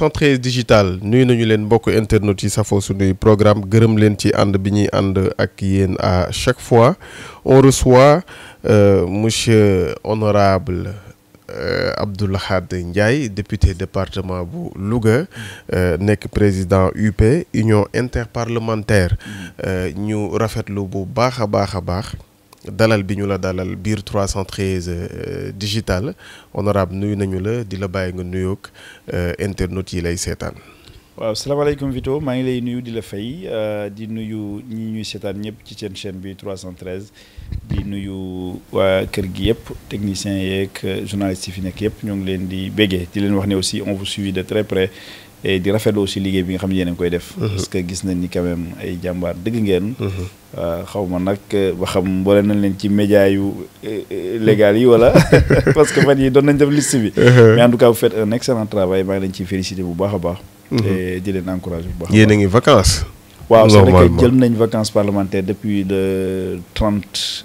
313 digital nuyu nañu leen mbokk internet yi safoo suñuy programme gërëm leen ci ànd bi ñuy ànd ak yéen à chaque fois on reçoit monsieur honorable Abdou Lahad Ndiaye député département bu Louga nekk président UP union interparlementaire ñu rafetlu bu baax a baax dalal bi ñu la dalal biir 313 digital honorable nuyu nañu la di la bàyyi nga nuyoog internautes yi lay seetaan. waaw salaamaaleykum Vito maa ngi lay nuyu di la fay di nuyu ñi ñuy seetaan ñëpp ci seen chaîne bi 313 di nuyu waa kër gi yëpp techniciens yeeg journalistes yi fi nekk yëpp ñoo ngi leen di béggee di leen wax ne aussi on vous suit de très près et di rafetlu aussi liggéey bi nga xam ne yéen a ngi koy def. parce que gis nañ ni quand même ay jàmbaar dëgg ngeen. xaw ma nag ba xam boole nañ leen ci média yu légal yi wala parce que fan yi doon nañ def liste bi. mais en tout cas vous faites un excellent travail maa ngi leen ciy félicité bu baax a baax. te di leen encouragé bu baax. yéen a ngi vacances. waaw c'est vrai que jël nañ vacances parlementaires depuis le 30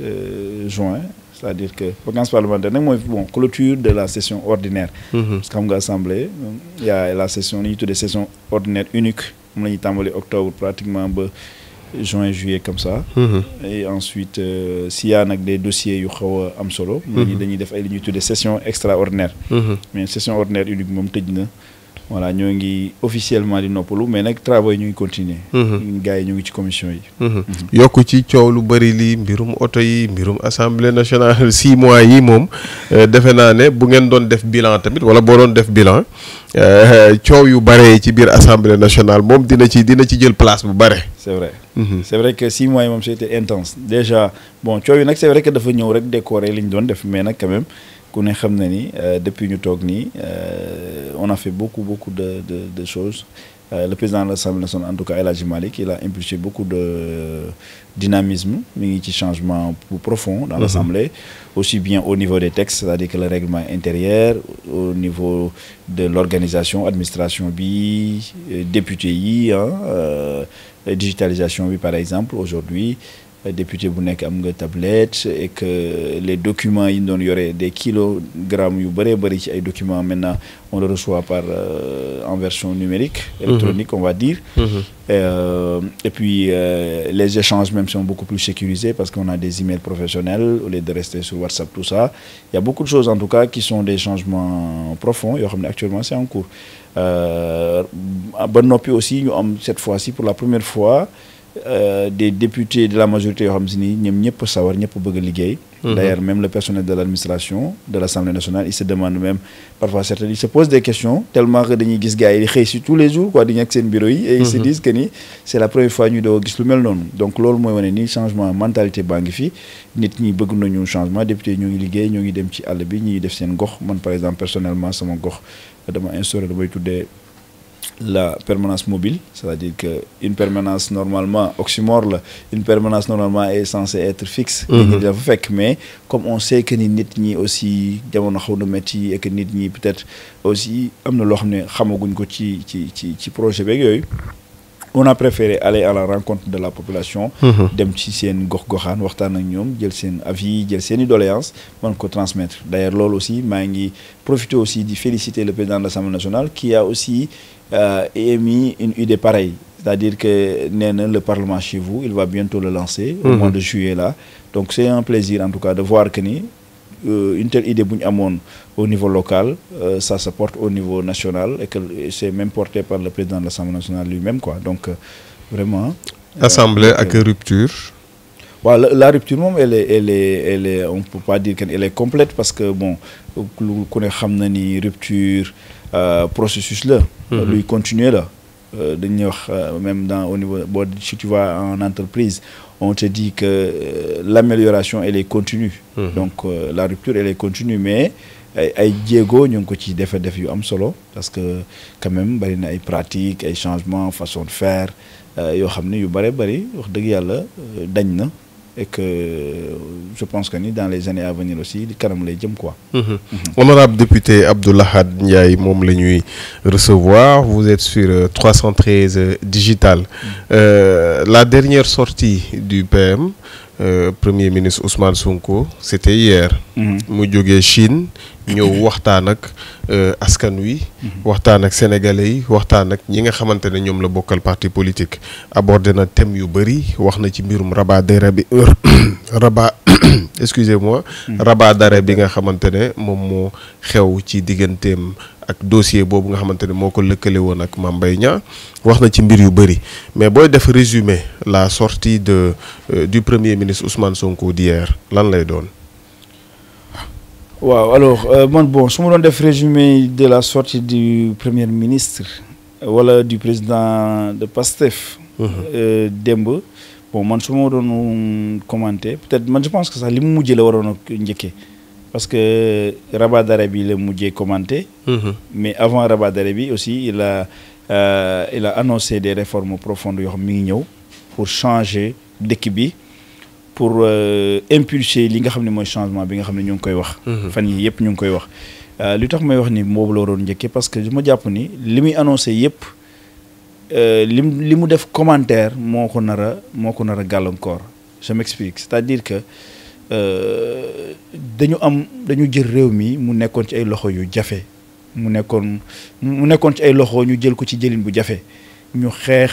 juin. c'est-à-dire que vacances parlementaires nag mooy bon clôture de la session ordinaire. parce que xam nga assemblée y a la session li ñuy tuddee session ordinaire unique moom la ñuy tàmbali octobre pratiquement ba juin juillet comme ça. et ensuite s'il y a nag des dossiers yu xaw a am solo. dañuy def ay li ñuy tuddee session extraordinaire. mais session ordinaire unique moom tëj na. voilà ñoo ngi officiellement di noppalu mais nag travaux yi ñu ngi continuer. gars yi ñu ngi ci commission yi. yokk ci coow lu bëri lii mbirum oto yi mbirum assemblée nationale 6 mois yi moom defe naa ne bu ngeen doon def bilan tamit wala boo doon def bilan coow yu bare ci biir assemblée nationale moom dina ci jël place bu bare. c'est vrai. c'est vrai que 6 mois yi moom c'était intense déjà bon coow yi nag c'est vrai que dafa ñëw rek décorer li ñu doon def mais nag quand même. ku ne xam na ni depuis ñu toog nii on a fait beaucoup de choses le président de l'Assemblée nationale en tout cas El Hadji Malick il a impulsé beaucoup de dynamisme mi ngi ci changement profond dans l'Assemblée aussi bien au niveau des textes c'est-à-dire que le règlement intérieur au niveau de l'organisation administration bi député yi digitalisation bi par exemple aujourd'hui député bu nekk am nga tablette et que les documents yi ñu doon yore des kilogrammes yu bëree bëri ci ay documents maintenant on le reçoit par en version numérique électronique on va dire et puis les échanges même sont beaucoup plus sécurisés parce qu'on a des emails professionnels au lieu de rester sur WhatsApp tout ça il y a beaucoup de choses en tout cas qui sont des changements profonds yoo xam ne actuellement c'est en cours ba noppi aussi ñu am cette fois-ci pour la première fois des députés de la majorité yoo xam si ni ñoom ñëpp sawar ñëpp bëgg a liggéey. D'ailleurs même le personnel de l'administration de l'Assemblée nationale il se demande même parfois certains ils se posent des questions tellement que dañuy gis gars yi di xëy si tous les jours quoi di ñàkk seen bureau yi et ils se disent que ni c'est la première fois ñu doo gis lu mel noonu donc loolu mooy wane ni changement mentalité baa ngi fi nit ñi bëgg nañu changement député ñoo ngi liggéey ñoo ngi dem ci àll bi ñuy def seen gox man par exemple personnellement sama gox dama instauré damay tuddee la permanence mobile c'est-à-dire que une permanence normalement oxymore la une permanence normalement est censée être fixe ñi dafa fekk mais comme on sait que ni nit ñi aussi jamono xaw na métti et que nit ñi peut-être aussi am na loo xam ne xamaguñ ko ci projet beeg yooyu on a préféré aller à la rencontre de la population dem ci seen gox-goxaan waxtaan ak ñoom jël seen avis jël seen i doléances mën ko transmettre d'ailleurs loolu aussi maa ngi profiter aussi di féliciter le président de l'Assemblée nationale qui a aussi émis une idée pareille c'est-à-dire que nee na le Parlement chez vous il va bientôt le lancer au mois de juillet là donc c'est un plaisir en tout cas de voir que ni une telle idée bu ñu amoon au niveau local ça se porte au niveau national et que c'est même porté par le président de l'Assemblée nationale lui-même quoi donc vraiment assemblée ak rupture waaw la rupture moom elle est on peut pas dire qu'elle est complète parce que bon ku ne xam na ni rupture processus la luy continuer la dañuy wax même au niveau boo si tu vas en entreprise on te dit que l'amélioration elle est continue donc la rupture elle est continue mais ay jéego ñu ngi ko ci def yu am solo parce que quand même bari na ay pratiques ay changements façon de faire yoo xam ne yu bari wax dëgg yàlla dañ na et que je pense que ni dans les années à venir aussi di kanam lay jëm quoi. Honorable député Abdou Lahad Ndiaye moom la ñuy recevoir vous êtes sur 313 digital la dernière sortie du PM premier ministre Ousmane Sonko c'était hier. mu jógee Chine ñëw waxtaan ak askan wi. waxtaan ak sénégalais yi waxtaan ak ñi nga xamante ne ñoom la bokkal parti politique abordé na thème yu bëri wax na ci mbirum rabat d'arrêt bi rabat excusez-moi. rabat d'arrêt bi nga xamante ne moom moo xew ci digganteem ak dossier boobu nga xamante ne moo ko lëkkale woon ak Mame Mbaye Niang wax na ci mbir yu bëri mais booy def résumé la sortie du premier ministre Ousmane Sonko d'hier lan lay doon. waaw alors man bon su ma doon def résumé de la sortie du premier ministre wala du président de PASTEF. démb bon man su ma doon commenter peut-être man je pense que sax li mu mujjee la waroon a njëkkee parce que rabat d'arrêt bi la mujjee commenter. mais avant rabat d'arrêt bi aussi il a annoncé des réformes profondes yoo xam mi ngi ñëw pour changer dëkk bi. pour impulser li nga xam ne mooy changement bi nga xam ne ñu ngi koy wax. fan yi yëpp ñu ngi koy wax. li tax may wax ni boobu la waroon njëkkee parce que ma jàpp ni li muy annoncé yëpp li mu def commentaire moo ko nar a gàllankoor je m'explique c'est-à-dire que dañu jël réew mi mu nekkoon ci ay loxo yu jafe mu nekkoon ci ay loxo ñu jël ko ci jëlin bu jafe ñu xeex.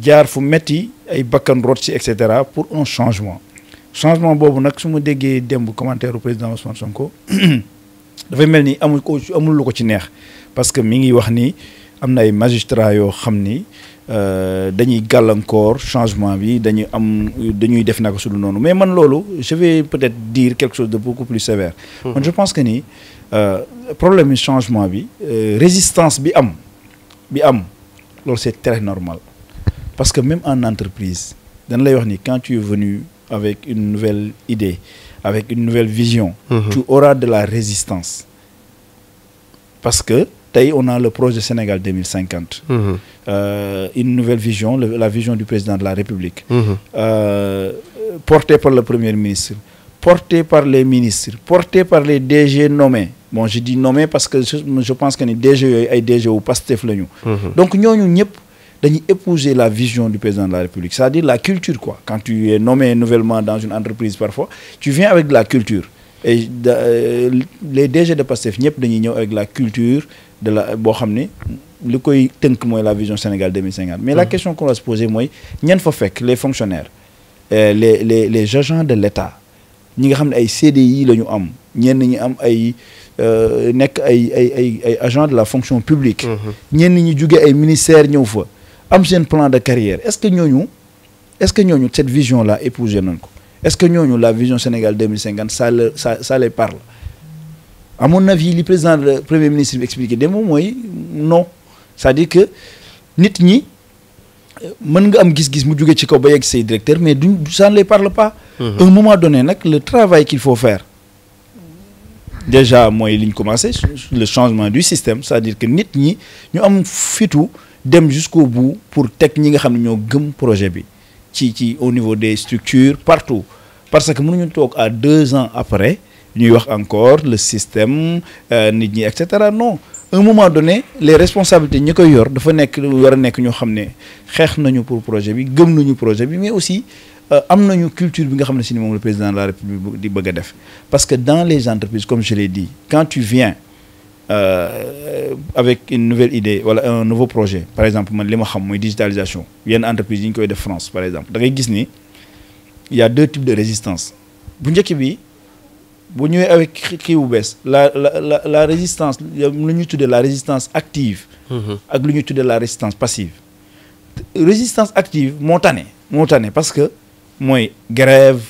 jaar fu metti ay bakkan rot ci et cetera pour un changement boobu nag su ma déggee démb commentaire u président Ousmane Sonko dafay mel ni amul lu ko ci neex parce que mi ngi wax ni am na ay magistrats yoo xam ni dañuy gàllankoor changement bi dañuy def naka su dul noonu mais man loolu je vais peut-être dire quelque chose de beaucoup plus sévère. man je pense que ni problème bi changement bi résistance bi am loolu c'est très normal. Parce que même en entreprise, dans lay wax ni quand tu es venu avec une nouvelle idée, avec une nouvelle vision, tu auras de la résistance. Parce que on a le projet Sénégal 2050, une nouvelle vision, la vision du président de la République, portée par le Premier ministre, portée par les ministres, portée par les DG nommés. Bon, je dis nommés parce que je pense que les DG yooyu ay DG wu Pastef lañu. Donc ñooñu ñëpp dañuy épouser la vision du président de la République, c'est-à-dire la culture quoi. Quand tu es nommé nouvellement dans une entreprise parfois, tu viens avec de la culture. Et les DG de Pastef ñëpp dañuy ñëw avec la culture de la boo xam ne li koy tënk mooy la vision Sénégal 2050. Mais la question qu'on va se poser mooy ñan fa fekk les fonctionnaires, les agents de l'État ñi nga xam ne ay CDI la ñu am ñenn ñi am ay nekk ay agents de la fonction publique. ñenn ñi jóge ay ministères ñëw fa. am seen plan de carrière est-ce que ñooñu cette vision là épousé nañ ko est-ce que ñooñu la vision Sénégal 2050 ça les parle à mon avis li président le premier ministre bi expliqué de moom mooy non c'est-à-dire que nit ñi mën nga am gis-gis mu jóge ci kaw ba yegg say directeur mais ça ne les parle pas. À un moment donné nag le travail qu'il faut faire déjà mooy li ñu commencé le changement du système c'est-à-dire que nit ñi ñu am fitu dem jusqu'au bout pour teg ñi nga xam ne ñoo gëm projet bi ci au niveau des structures partout parce que mënuñu toog à 2 ans après ñuy wax encore le système nit ñi et cetera non à un moment donné les responsabilités ñi koy yor dafa nekk war a nekk ñoo xam ne xeex nañu pour projet bi gëm nañu projet bi mais aussi am nañu culture bi nga xam ne si ni moom le président de la République di bëgg a def parce que dans les entreprises comme je l'ai dit quand tu viens avec une nouvelle idée wala un nouveau projet par exemple man li ma xam mooy digitalisation yenn entreprise yi ñu koy def France par exemple da ngay gis ni il y a 2 types de résistance bu njëkk bi bu ñëwee avec kii bu bees la résistance lu ñuy tuddee la résistance active ak lu ñuy tuddee la résistance passive résistance active moo tane parce que mooy grève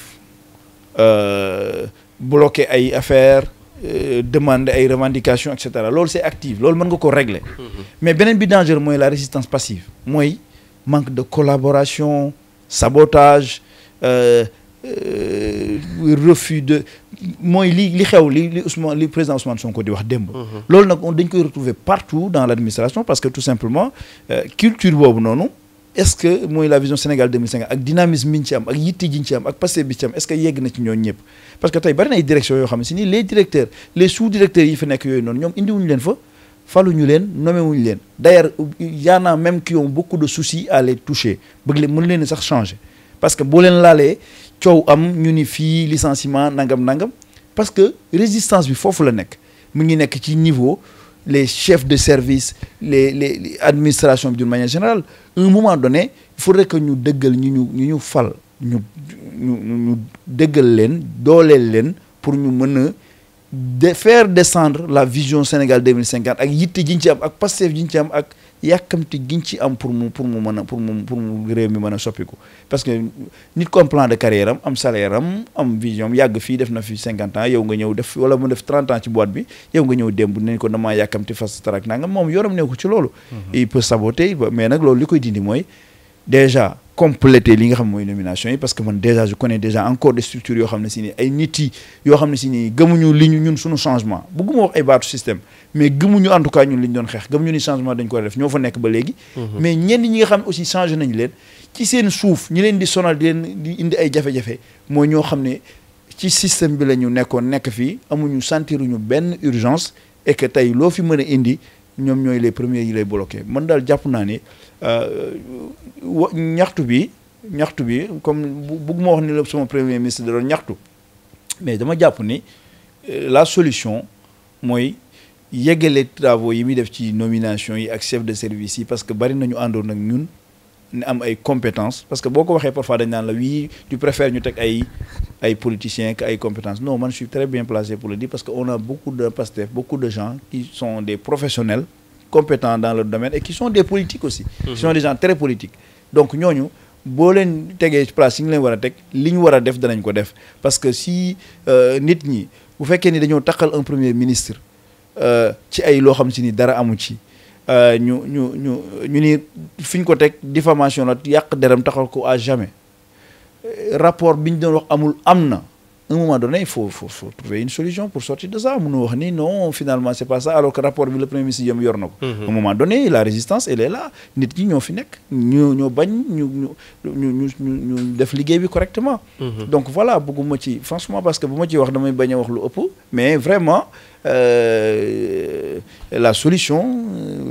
bloquer ay affaires demander ay revendications et cetera loolu c'est active loolu mën nga ko régler mais beneen bi dangereux mooy la résistance passive mooy manque de collaboration sabotage refus de mooy li xew li président Ousmane Sonko di wax démb loolu nag dañ koy retrouver partout dans l'administration parce que tout simplement culture boobu noonu est-ce que mooy la vision Sénégal 2050 ak dynamisme mi ñu ci am ak yitte ji ñu ci am ak passé bi ci am est-ce que yegg na ci ñooñu ñëpp parce que tey bari na ay directions yoo xam ne si ni les directeurs les sous-directeurs yi fa nekk yooyu noonu ñoom indiwuñu leen fa faluñu leen nommé wuñu leen d'ailleurs y en a même qui ont beaucoup de soucis à les toucher bëgg leen mën leen sax changer parce que boo leen laalee coow am ñu ni fii licenciement nangam parce que résistance bi foofu la nekk mu ngi nekk ci niveau les chefs de service les administrations d'une manière générale un moment donné il faudrait que ñu dëggal ñu fal ñu dëggal leen dooleel leen pour ñu mën a faire descendre la vision Sénégal 2050 ak yitte gi ñu ci am ak Pastef gi ñu ci am ak yàkkamti gi ñu ci am pour mu réew mi mën a soppiku parce que nit ko am plan de carrière am salaire am vision am yàgg fii def na fi 50 ans yow nga ñëw def wala mu def 30 ans ci boîte bi yow nga ñëw démb nañ ko damaa yàkkamti fast track nangam moom yoram ne ko ci loolu il peut saboter mais nag loolu li koy dindi mooy déjà compléter li nga xam mooy nomination yi parce que man déjà je connais déjà encore des structures yoo xam ne si ni ay nit yi yoo xam ne si ni gëmuñu li ñu ñun suñu changement bëgguma wax ay baatu système mais gëmuñu en tout cas ñun li ñu doon xeex gëmuñu ni changement dañ ko def ñoo fa nekk ba léegi mais ñenn ñi nga xam ne aussi changé nañu leen ci seen suuf ñi leen di sonal di leen di indi ay jafe-jafe mooy ñoo xam ne ci système bi la ñu nekk fii amuñu sentiruñu benn urgence et que tey loo fi mën a indi ñoom ñooy les premiers yi lay bloqué man daal jàpp naa ni ñaxtu bi comme bëgguma wax ni la sama premier ministre da doon ñaxtu mais dama jàpp ni la solution mooy yeggale travaux yi muy def ci nomination yi ak chef de service yi parce que bari nañu àndoon ak ñun ne am ay compétences parce que boo ko waxee parfois dañ naan la oui tu préfères ñu teg ay politiciens que ay compétences non man je suis très bien placé pour le dire parce que on a beaucoup de Pastef beaucoup de gens qui sont des professionnels compétents dans leur domaine et qui sont des politiques aussi qui sont des gens très politiques donc ñooñu boo leen tegee place yi ñu leen war a teg li ñu war a def danañ ko def parce que si nit ñi bu fekkee ni dañoo taqal un premier ministre ci ay loo xam si ni dara amu ci ñu ni fi ñu ko teg diffamation la yàq deram taxal ko à jamais rapport bi ñu doon wax am na un moment donné il faut trouver une solution pour sortir de ça mënu wax ni non finalement c'est pas ça alors que rapport bi le premier ministre yam yor na ko à un moment donné la résistance elle est là nit ñi ñoo fi nekk ñoo bañ ñu def liggéey bi correctement donc voilà bëgguma ci franchement parce que bu ma ci wax damay bañ a wax lu ëpp mais vraiment la solution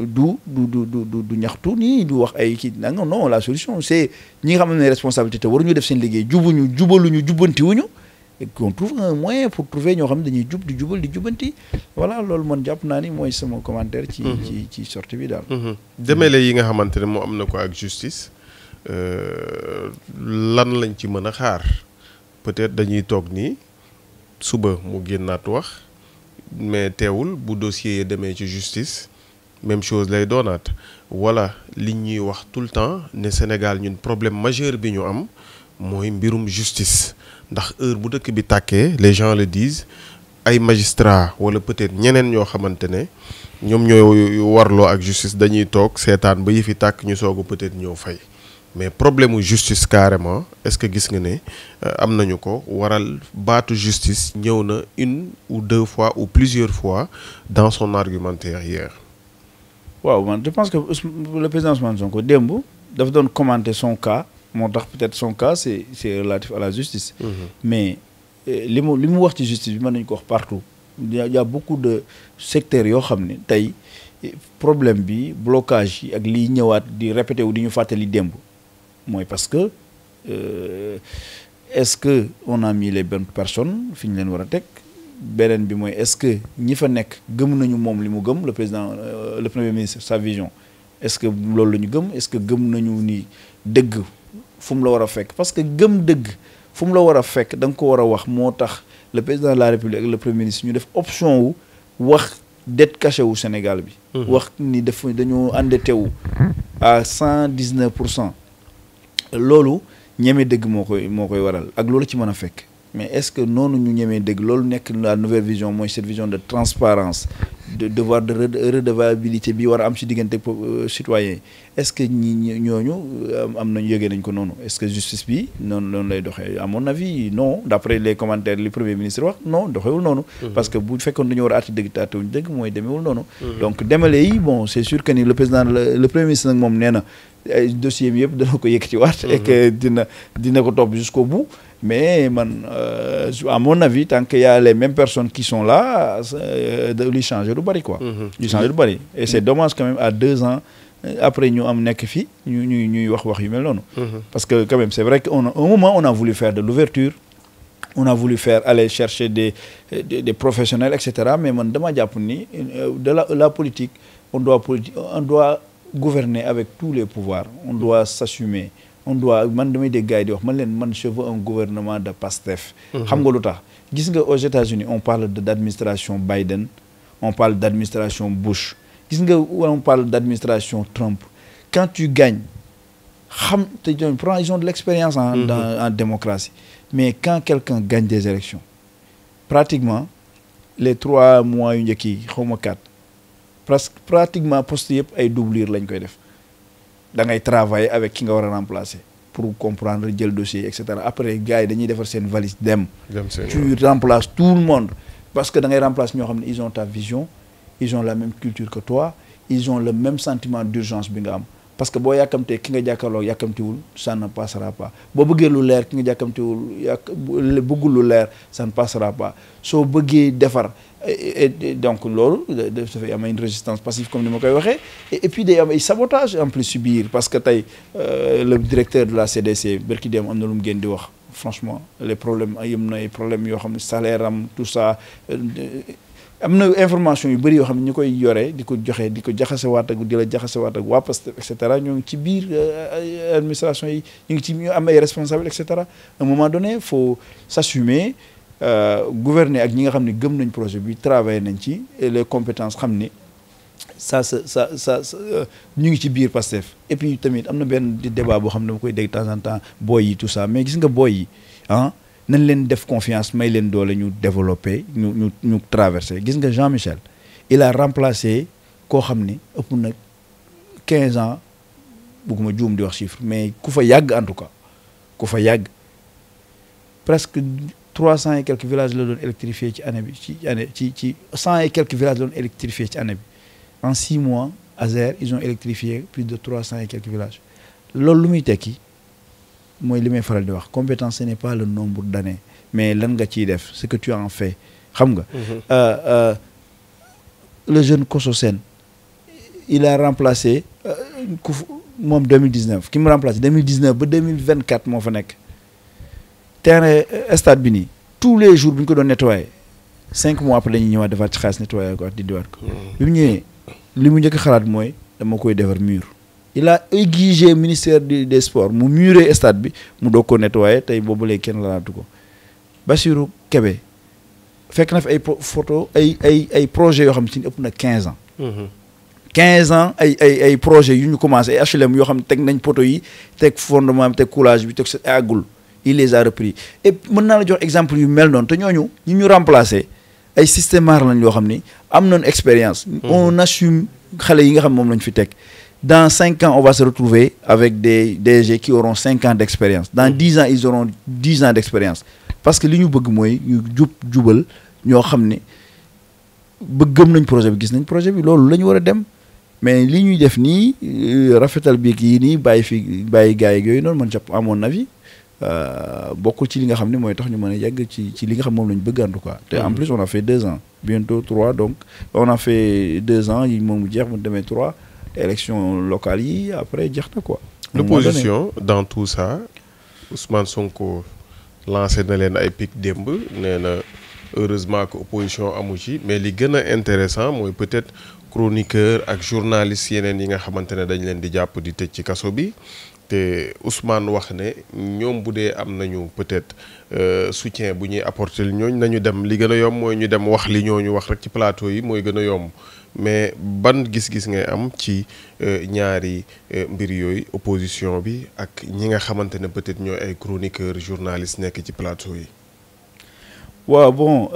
du ñaxtu nii du wax ay kii non la solution c'est ñi nga xam ne responsabilité te waruñu def seen liggéey jubaluñu jubbantiwuñu et qu'on trouve un moyen pour trouver ñoo xam ne dañuy jub di jubal di jubbanti voilà loolu man jàpp naa ni mooy sama commentaire ci sortie bi daal demele yi nga xamante ne moo am na ko ak justice lan lañ ci mën a xaar peut-être dañuy toog nii suba mu génnaat wax mais teewul bu dossier yi demee ci justice même chose lay doonaat wala li ñuy wax tout le temps ne Sénégal ñun problème majeur bi ñu am mooy mbirum justice ndax heure bu dëkk bi tàkkee les gens le disent ay magistrats wala peut-être ñeneen ñoo xamante ne ñoom ñooy warloo ak justice dañuy toog seetaan ba yëfi tàkk ñu soog a peut-être ñoo fay mais problème mu justice carrément est-ce que gis nga ne am nañu ko waral baatu justice ñëw na une ou deux fois ou plusieurs fois dans son argumentaire hier. waaw man je pense que le président Ousmane Sonko démb dafa doon commenter son cas moo tax peut-être son cas c'est relatif à la justice. mais li mu wax ci justice bi mën nañu ko wax partout. il y a beaucoup de secteurs yoo xam ne tey problème bi blocage yi ak liy ñëwaat di répété wu di ñu fàttali démb. mooy parce que est-ce que on a mis les bonnes personnes fi ñu leen war a teg beneen bi mooy est-ce que ñi fa nekk gëm nañu moom li mu gëm le président le premier ministre sa vision est-ce que loolu la ñu gëm est-ce que gëm nañu ni dëgg fu mu la war a fekk parce que gëm dëgg fu mu la war a fekk da nga ko war a wax moo tax le président de la République ak le premier ministre ñu def option wu wax dette cachée wu Sénégal bi. wax ni dañoo endetté wu à 119%. loolu ñeme dëgg moo koy waral ak loolu ci mën a fekk mais est-ce que noonu ñu ñemee dëgg loolu nekk la nouvelle vision mooy cette vision de transparence de devoir de redevabilité bi war a am ci diggante citoyen est-ce que ñooñu am nañu yëgee nañ ko noonu est-ce que justice bi noonu lay doxee à mon avis non d'après les commentaires li premier ministre wax non doxewul noonu parce que bu fekkoon dañu war a atti dëgg taatewuñ dëgg mooy demeewul noonu donc demale yi bon c'est sûr que ni le président le premier ministre nag moom nee na ay dossier bi yëpp dana ko yëkkati waat et que dina ko topp jusqu'au bout mais man à mon avis tant qu'il y a les mêmes personnes qui sont là luy changer du bari quoi luy changer du bari et c'est dommage quand même à 2 ans après ñu am nekk fii ñuy wax yu mel noonu. Parce que quand même c'est vrai qu'un moment on a voulu faire de l'ouverture, on a voulu aller chercher des professionnels, etc. Mais man dama jàpp ni de la politique on doit gouverner avec tous les pouvoirs, on doit s'assumer, on doit man damay dégg gars yi di wax man je veux un gouvernement de Pastef. Xam nga lu tax gis nga aux États-Unis on parle d'administration Biden, on parle d'administration Bush, gis nga on parle d'administration Trump. Quand tu gagnes ils ont de l'expérience en démocratie, mais quand quelqu'un gagne des élections pratiquement les 3 mois yu njëkk yi xawma 4 pratiquement poste yëpp ay doublure lañ koy def, da ngay travailler avec ki nga war a remplacer pour comprendre jël dossier etc. Après gars yi dañuy defar seen valise dem tu remplaces tout le monde parce que da ngay remplacer ñoo xam ne ils ont ta vision, ils ont la même culture que toi, ils ont le même sentiment d'urgence bi nga am. Parce que boo yàkkamtee ki nga jàkkaarloo yàkkamtiwul ça ne passera pas, boo bëggee lu leer ki nga jàkkamtiwul bëggul lu leer ça ne passera pas, soo bëggee defar donc loolu dafay am une résistance passive comme ni ma koy waxee et puis day am ay sabotage en plus subir parce que tey le directeur de la CDC berki dem am na lu mu gën di wax franchement les problèmes yëm na ay problèmes yoo xam ne salaire am tout ça am na information yu bëri yoo xam ne ñu koy yore di ko joxe di ko jaxasewaat ak di la jaxasewaat ak waa Pastef et cetera ñoo ngi ci biir administration yi ñu ngi ci ñu am ay responsables et cetera. À un moment donné faut s'assumer gouverner ak ñi nga xam ne gëm nañ projet bi travailler nañ ci et les compétences xam ni ça ñu ngi ci biir Pastef. Et puis tamit am na benn débat boo xam ne dama koy dégg de temps en temps boy yi tout ça, mais gis nga boy yi nañ leen def confiance may leen doole ñu développer ñu traverser. Gis nga Jean-Michel il a remplacé koo xam ni ëpp na 15 ans bëgguma juum di wax chiffre mais ku fa yàgg en tout cas ku fa yàgg presque 300 et quelques villages la doon électrifié ci année bi ci 100 et quelques villages la doon électrifié ci année bi. En 6 mois Azer ils ont électrifié plus de 300 et quelques villages. Loolu lu muy tekki mooy li may faral di wax compétence ce n'est pas le nombre d'années mais lan nga ciy def ce que tu en fais xam nga. Le jeune Koso Sène il a remplacé moom 2019 ki mu remplacé 2019 ba 2024 moo fa nekk terrain stade bi nii tous les jours bu ñu ko doon nettoyer 5 mois après dañuy ñëwaat defaat ci xaalis nettoyer ko di diwaat ko. bi mu ñëwee li mu njëkk xalaat mooy dama koy defar mur. Il a exigé ministère des sports mu murer stade bi mu doog ko nettoyer tey boobu léegi kenn laalaatu ko. Bassirou Kébé fekk na fi ay photo ay projets yoo xam ne ëpp na 15 ans. 15 ans ay projets yu ñu commencé ay HLM yoo xam ne teg nañ poto yi teg fondement bi teg coulage bi teg sa àggul il les a repris et mën naa la jox exemple yu mel noonu te ñooñu ñu remplacer ay systémaires lañ yoo xam ni am nañ expérience. On assume xale yi nga xam moom lañ fi teg. Dans 5 ans, on va se retrouver avec des DG qui auront 5 ans d'expérience. Dans 10 ans, ils auront 10 ans d'expérience. Parce que li ñu bëgg mooy ñu jubal ñoo xam ne bëggam nañ projet bi gis nañ projet bi loolu la ñu war a dem mais li ñuy def nii rafetal bi yii nii bàyyi gars yi yooyu noonu man jàpp à mon avis bokkul ci li nga xam ne mooy tax ñu mën a yegg ci li nga xam moom la ñu bëgg en tout cas. te en plus on a fait 2 ans bientôt 3 donc on a fait 2 ans yi moom mu jeex mu demee 3. Élection locale yi après jeex na quoi. L'opposition dans tout ça Ousmane Sonko lancé na leen ay pic démb nee na heureusement que opposition amu ci mais li gën a intéressant mooy peut-être chroniqueur ak journaliste yeneen yi nga xamante ne dañ leen di jàpp di tëj ci kaso bi te Ousmane wax ne ñoom bu dee am nañu peut-être soutien bu ñuy apporter ñooñ nañu dem li gën a yomb mooy ñu dem wax li ñooñu wax rek ci plateau yi mooy gën a yomb. Mais ban gis-gis ngay am ci ñaari mbir yooyu opposition bi ak ñi nga xamante ne peut-être ñooy ay chroniqueurs journalistes nekk ci plateau yi. waaw bon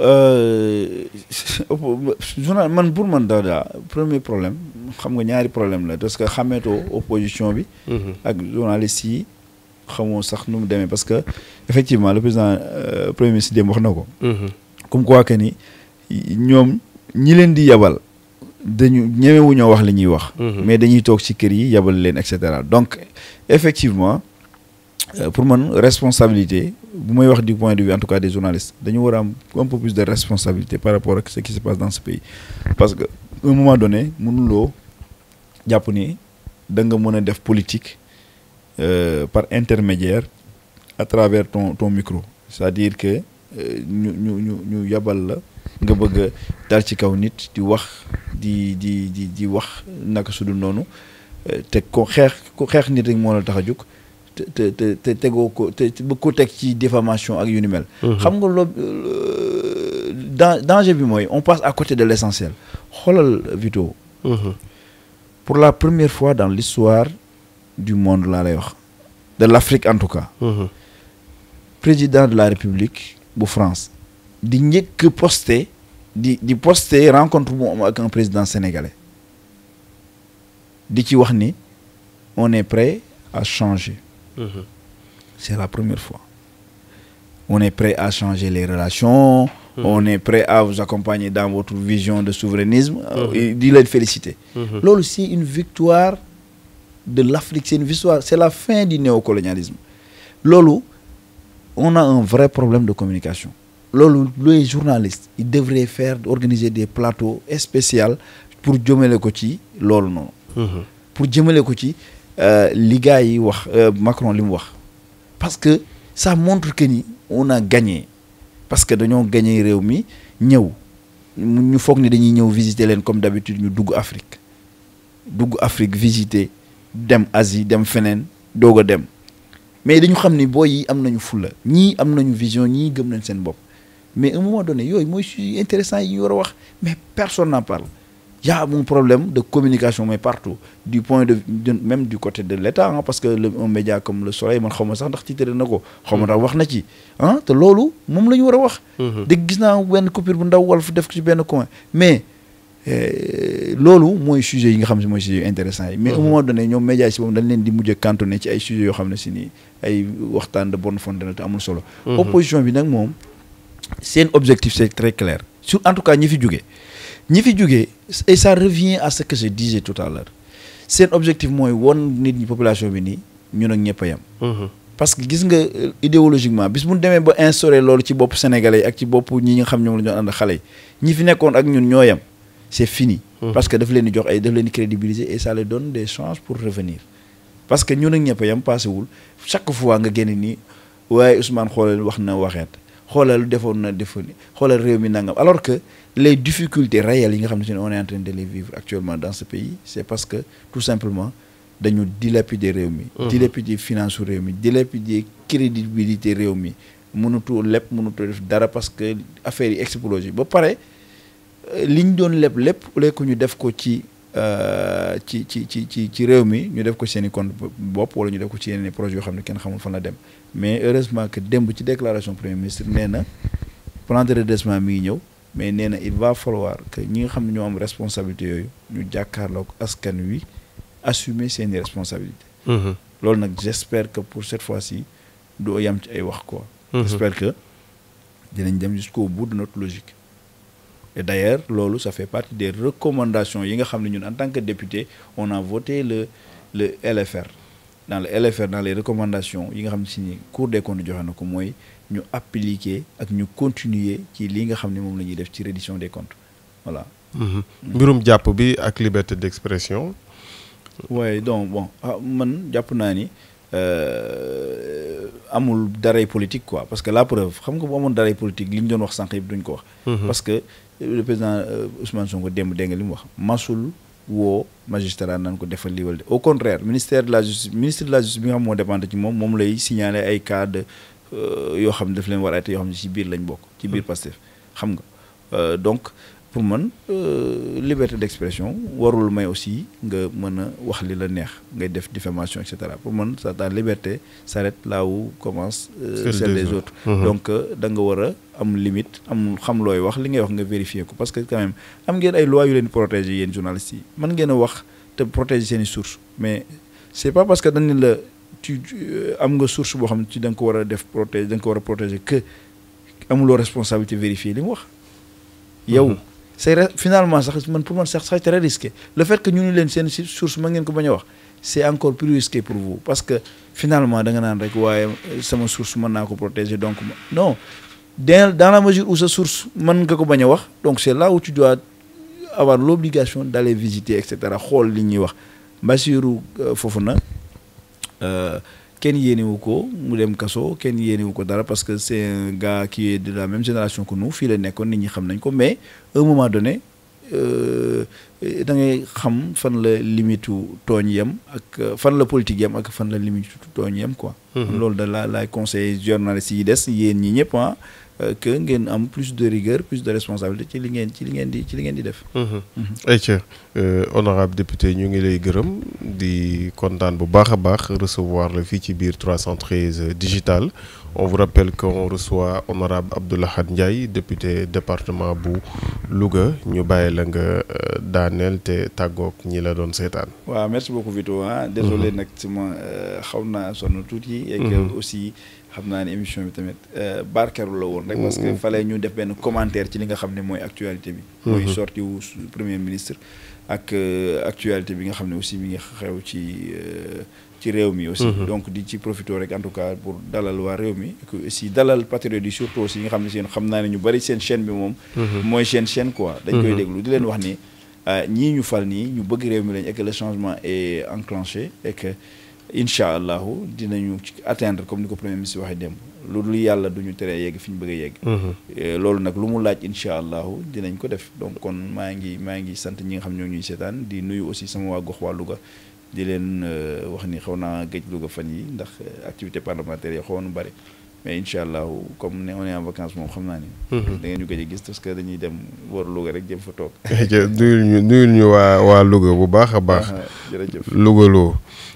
journal man pour man daa premier problème xam nga ñaari problème la parce que xameetoo opposition bi. ak journalistes yi xamoo sax nu mu demee parce que effectivement le président premier ministre dem wax na ko. comme quoi que ni ñoom ñi leen di yabal. dañu ñemewuñoo wax li ñuy wax. mais dañuy toog ci kër yi yabal leen et cetera donc effectivement pour man responsabilité bu may wax du point de vue en tout cas des journalistes dañu war a am un peu plus de responsabilité par rapport ak ce qui se passe dans ce pays parce que à un moment donné mënuloo jàpp ni da nga mën a def politique par intermédiaire à travers ton micro c'est-à-dire que ñu yabal la nga bëgg a dal ci kaw nit di wax di wax naka su dul noonu te ko xeex nit rek moo la tax a jóg te tegoo ko te bëgg ko teg ci diffamation ak yu ni mel. xam nga loolu danger bi mooy on passe à côté de l'essentiel xoolal Vito. Pour la première fois dans l'histoire du monde laa lay wax de l'Afrique en tout cas. Président de la République bu France di njëkk posté di posté rencontre bu am ak un président sénégalais di ci wax ni on est prêt à changer. C'est la première fois. On est prêt à changer les relations. On est prêt à vous accompagner dans votre vision de souverainisme. di leen féliciter. Loolu c'est une victoire de l'Afrique, c'est une victoire, c'est la fin du néocolonialisme. Loolu on a un vrai problème de communication. Loolu les journalistes ils devraient organiser des plateaux spéciaux pour jëmale ko ci loolu noonu. Pour jëmale ko ci li gars yi wax Macron li mu wax. Parce que ça montre que ni on a gagné. Parce que dañoo gagné réew mi ñëw ñu foog ni dañuy ñëw visiter leen comme d'habitude ñu dugg Afrique visiter dem Asie dem feneen doog a dem mais dañu xam ni booy yi am nañu fulla ñii am nañu vision ñii gëm nañ seen bopp mais à un moment donné yooyu mooy sujet intéressant yi ñu war a wax mais personne n'en parle. Il y a un problème de communication mais partout du point de même du côté de l'État parce que un média comme Le Soleil man xaw ma sax ndax titre na ko xaw ma ndax wax na ci te loolu moom la ñu war a wax. dégg gis naa benn coupure bu ndaw wala fu def ko ci benn coin mais loolu mooy sujet yi nga xam ne mooy sujet yu intéressant yi. mais à un moment donné ñoom médias yi si moom dañ leen di mujj a cantonné ci ay sujets yoo xam ne si nii ay waxtaan de bonne fontaine te amul solo. opposition bi nag moom seen objectif c'est très clair sur en tout cas ñi fi jógee et ça revient à ce que je disais tout à l'heure seen objectif mooy won nit ñi population bi nii ñun ak ñëpp a yem. parce que gis nga idéologiquement bis bu ñu demee ba instaurer loolu ci bopp sénégalais yi ak ci bopp ñi nga xam ñoom la ñu ànd xale yi ñi fi nekkoon ak ñun ñoo yem c'est fini. parce que daf leen di jox daf leen di crédibiliser et ça leur donne des chances pour revenir parce que ñun ak ñëpp a yem passewul chaque fois nga génn nii waaye Ousmane xoolal wax na waxeet xoolal defoon na xoolal réew mi nangam alors que les difficultés réelles yi nga xam ne on est en train de les vivre actuellement dans ce pays c'est parce que tout simplement dañu dilapider réew mi. dilapider finance réew mi dilapider crédibilité réew mi mënutu lépp mënutu def dara parce que affaire yi explosé ba pare li ñu doon lépp léegi ñu def ko ci réew mi ñu def ko seen i compte bopp wala ñu def ko ci yeneen projet yoo xam ne kenn xamul fan la dem mais heureusement que démb ci déclaration premier ministre nee na plan de redressement mi ngi ñëw mais nee na il va falloir que ñi nga xam ne ñoo am responsabilité yooyu ñu jàkkaarloog askan wi assumer seeni responsabilité loolu nag j'espère que pour cette fois-ci doo yam ci ay wax quoi j'espère que dinañ dem jusqu'au bout de notre logique et d'ailleurs loolu ça fait partie des recommandations yi nga xam ne ñun en tant que député on a voté le LFR dans les recommandations yi nga xam ne si ni Cour des comptes joxe na ko mooy ñu appliquer ak ñu continuer ci li nga xam ne moom la ñuy def ci reddition des comptes voilà. mbirum jàpp bi ak liberté d'expression. ouais donc bon man jàpp naa ni amul daray politique quoi parce que la preuve xam nga bu amoon daray politique li ñu doon wax sànq yëpp duñ ko wax. parce que le président Ousmane Sonko démb dégg nga li mu wax masul woo magistrat nan ko defal lii wala au contraire ministre de la justice bi nga xam moo dépendre ci moom lay signaler ay cas de yoo xam ne daf leen war a te yoo xam ne ci biir lañ bokk. ci biir Pastef xam nga donc pour man liberté d'expression warul may aussi nga mën a wax li la neex ngay def diffamation et cetera pour man ta liberté s'arrête là où commence celle des autres. donc da nga war a am limite am xam looy wax li ngay wax nga vérifier ko parce que quand même am ngeen ay lois yu leen protéger yéen journalistes yi mën ngeen a wax te protéger seen i sources mais c'est pas parce que dañ ne la am nga source boo xam ne ci da nga ko war a def protéger da nga ko war a protéger que amuloo responsabilité vérifier li mu wax yow. c'est finalement sax man pour man sax c'est très risqué le fait que ñu ni leen seen source ma ngeen ko bañ a wax c'est encore plus risqué pour vous parce que finalement da nga naan rek waaye sama source mën naa ko protéger donc non dans la mesure où sa source mën nga ko bañ a wax donc c'est là où tu dois avoir l'obligation d'aller visiter et cetera xool li ñuy wax Bassirou Fofana kenn yéenewu ko mu dem kaso kenn yéenewu ko dara parce que c'est un gars qui est de la même génération que nous fii la nekkoon nit ñi xam nañ ko mais à un moment donné da ngay xam fan la limitu tooñ yem ak fan la politique yem ak fan la limitu tooñ yem quoi. loolu da laay conseil journalistes yi des yéen ñi ñëpp que ngeen am plus de rigueur plus de responsabilité ci li ngeen di def. ayca honorable député ñu ngi lay gërëm di kontaan bu baax a baax recevoir la fii ci biir 313 digital. On vous rappelle qu'on reçoit honorable Abdou Lahad Ndiaye député département bu Louga ñu bàyyi la nga daaneel te tàggoog ñi la doon seetaan. waaw merci beaucoup Vito désolé nag sama xaw naa sonn tuuti. et que aussi xam naa ne émission bi tamit barkeeru la woon rek. parce que fallait ñu def benn commentaire ci li nga xam ne mooy actualité bi. mooy sortie wu premier ministre ak actualité bi nga xam ne aussi mi ngi xew ci réew mi aussi. donc di ci profité rek en tout cas pour dalal waa réew mi et aussi dalal patriotes yi surtout aussi nga xam ne seen xam naa ne ñu bari seen chaîne bi moom. mooy chaîne quoi. dañ koy déglu di leen wax ni ñii ñu fal nii ñu bëgg réew mi lañ et que le changement est enclenché et que incha allahu dinañu atteindre comme ni ko premier ministre waxee démb loolu yàlla duñu teree yegg fi ñu bëgg a yegg. loolu nag lu mu laaj incha allahu dinañ ko def donc kon maa ngi sant ñi nga xam ñoo ñuy seetaan di nuyu aussi sama waa gox waa Louga. di leen wax ni xaw naa géej Louga fan yi ndax activité parlementaire yi xawoon bari mais incha allah comme ne on est en vacances moom xam naa ni. da ngeen ñu gëj a gis parce que dañuy dem wër Louga rek jëm fa toog. nuyul ñu waa Louga bu baax a baax. jërëjëf Louga loo.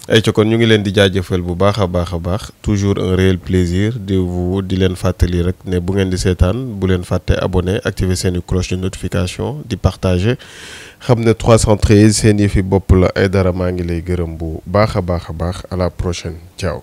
ayca kon ñu ngi leen di jaajëfal bu baax a baax toujours un réel plaisir di leen fàttali rek ne bu ngeen di seetaan bu leen fàtte abonné activer seeni cloche de notification di partager xam ne 313 seen yëfi bopp la ay dara maa ngi lay gërëm bu baax a baax à la prochaine ciao.